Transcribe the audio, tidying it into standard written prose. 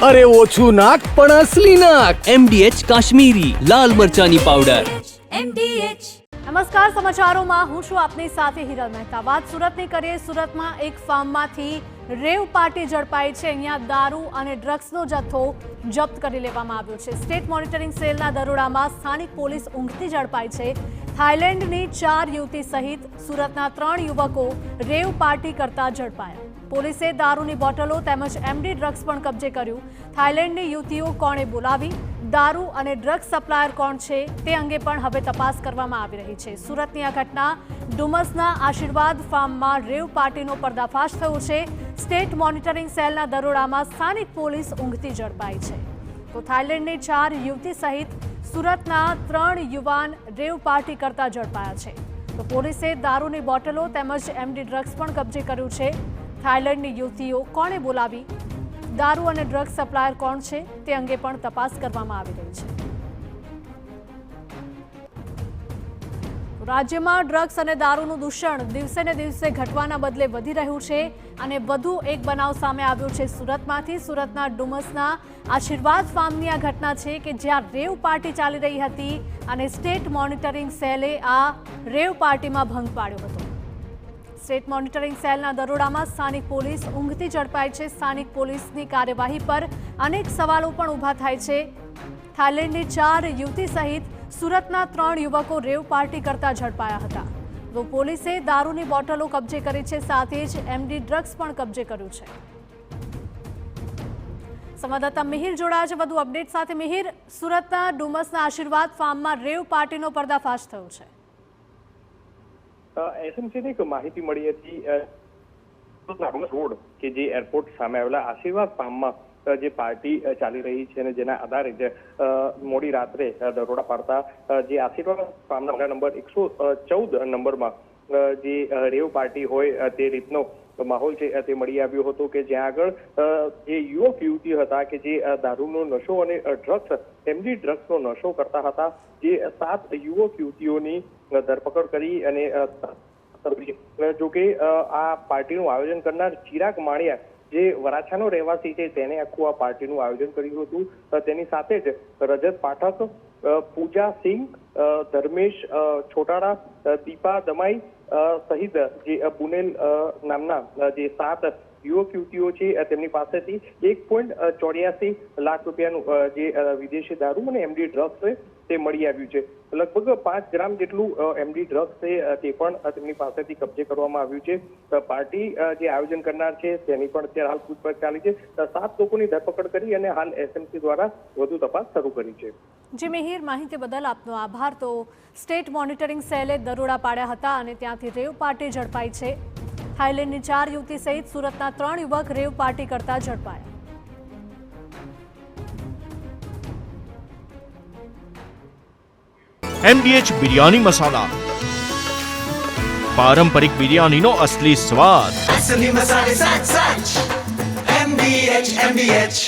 અરે ઓછું નાક પણ અસલી નાક. MDH કાશ્મીરી લાલ મરચાની પાવડર. MDH. નમસ્કાર, સમાચારોમાં હું છું આપની સાથે હિરલ મહેતા. વાત સુરતની કરીએ. સુરતમાં એક ફાર્મમાંથી રેવ પાર્ટી ઝડપાઈ છે. અહીંયા દારૂ અને ડ્રગ્સનો જથ્થો જપ્ત કરી લેવામાં આવ્યો છે. સ્ટેટ મોનિટરિંગ સેલના દરોડામાં સ્થાનિક પોલીસ ઊંઘતી ઝડપાઈ છે. થાઈલેન્ડની 4 યુવતી સહિત સુરતના 3 યુવકો રેવ પાર્ટી કરતા ઝડપાયા. પોલીસે દારૂની બોટલો તેમજ MD ડ્રગ્સ પણ કબજે કર્યું. થાઈલેન્ડની યુવતીઓ કોણે બોલાવી, દારૂ અને ડ્રગ્સ સપ્લાયર કોણ છે તે અંગે પણ હવે તપાસ કરવામાં આવી રહી છે. સુરતની આ ઘટના ડુમસના આશીર્વાદ ફાર્મમાં રેવ પાર્ટીનો પર્દાફાશ થયો છે. સ્ટેટ મોનિટરિંગ સેલના દરોડામાં સ્થાનિક પોલીસ ઊંઘતી ઝડપાઈ છે. તો થાઈલેન્ડની 4 યુવતી સહિત સુરતના 3 યુવાન રેવ પાર્ટી કરતા ઝડપાયા છે. તો પોલીસે દારૂની બોટલો તેમજ MD ડ્રગ્સ પણ કબજે કર્યું છે. થાઈલેન્ડની યુવતીઓ કોણે બોલાવી, દારૂ અને ડ્રગ્સ સપ્લાયર કોણ છે તે અંગે પણ તપાસ કરવામાં આવી રહી છે. રાજ્યમાં ડ્રગ્સ અને દારૂનું દૂષણ દિવસે ને દિવસે ઘટવાના બદલે વધી રહ્યું છે અને વધુ એક બનાવ સામે આવ્યો છે સુરતમાંથી. સુરતના ડુમસના આશીર્વાદ ફાર્મની આ ઘટના છે કે જ્યાં રેવ પાર્ટી ચાલી રહી હતી અને સ્ટેટ મોનિટરિંગ સેલે આ રેવ પાર્ટીમાં ભંગ પાડ્યો હતો. સ્ટેટ મોનિટરિંગ સેલના દરોડામાં સ્થાનિક પોલીસ ઊંઘતી ઝડપાઈ છે. સ્થાનિક પોલીસની કાર્યવાહી પર અનેક સવાલો પણ ઊભા થાય છે. થાઈલેન્ડની 4 યુવતી સહિત સુરતના 3 યુવકો રેવ પાર્ટી કરતા ઝડપાયા હતા. તો પોલીસે દારૂની બોટલો કબજે કરી છે, સાથે જ MD ડ્રગ્સ પણ કબજે કર્યું છે. સંવાદદાતા મિહિર જોડાયા છે વધુ અપડેટ સાથે. મિહિર, સુરતના ડુમસના આશીર્વાદ ફાર્મમાં રેવ પાર્ટીનો પર્દાફાશ થયો છે. એસએમસીને એક માહિતી મળી હતી રોડ કે જે એરપોર્ટ સામે આવેલા આશીર્વાદ ફાર્મમાં જે પાર્ટી ચાલી રહી છે અને જેના આધારે મોડી રાત્રે દરોડા પાડતા જે આશીર્વાદ ફાર્મના નંબર 114 નંબરમાં જે રેવ પાર્ટી હોય તે રીતનો માહોલ છે તે મળી આવ્યો હતો કે જ્યાં આગળ જે યુવક યુવતી હતા કે જે દારૂનો નશો અને ડ્રગ્સ MD ડ્રગ્સનો નશો કરતા હતા. જે 7 યુવક યુવતીઓની ધરપકડ કરી અને જોકે આ પાર્ટીનું આયોજન કરનાર ચિરાગ માળિયા જે વરાછાનો રહેવાસી છે તેને આખું આ પાર્ટીનું આયોજન કર્યું હતું. તેની સાથે જ રજત પાઠક, પૂજા સિંહ, ધર્મેશ છોટાડા, દીપા દમાઈ સહિત જે પુનેલ નામના જે 7 યુવક યુવતીઓ છે તેમની પાસેથી 1.84 લાખ રૂપિયાનું જે વિદેશી દારૂ અને MD ડ્રગ્સ છે તે મળી આવ્યું છે. લગભગ 5 ગ્રામ જેટલું MD ડ્રગ્સ છે તે પણ તેમની પાસેથી કબજે કરવામાં આવ્યું છે. પાર્ટી જે આયોજન કરનાર છે તેની પણ અત્યારે હાલ પૂછપરછ ચાલી છે. 7 લોકોની ધરપકડ કરી અને હાલ SMC દ્વારા વધુ તપાસ શરૂ કરી છે. જી મિહિર, માહિતી બદલ આપનો આભાર. તો સ્ટેટ મોનિટરિંગ સેલે દરોડા પાડ્યા હતા અને ત્યાંથી રેવ પાર્ટી ઝડપાઈ છે. થાઈલેન્ડની 4 યુવતી સહિત સુરતના 3 યુવક રેવ પાર્ટી કરતા ઝડપાયા. MDH બિરયાની મસાલા, પારંપરિક બિરયાનીનો અસલી સ્વાદ. असली मसाले साच साच MDH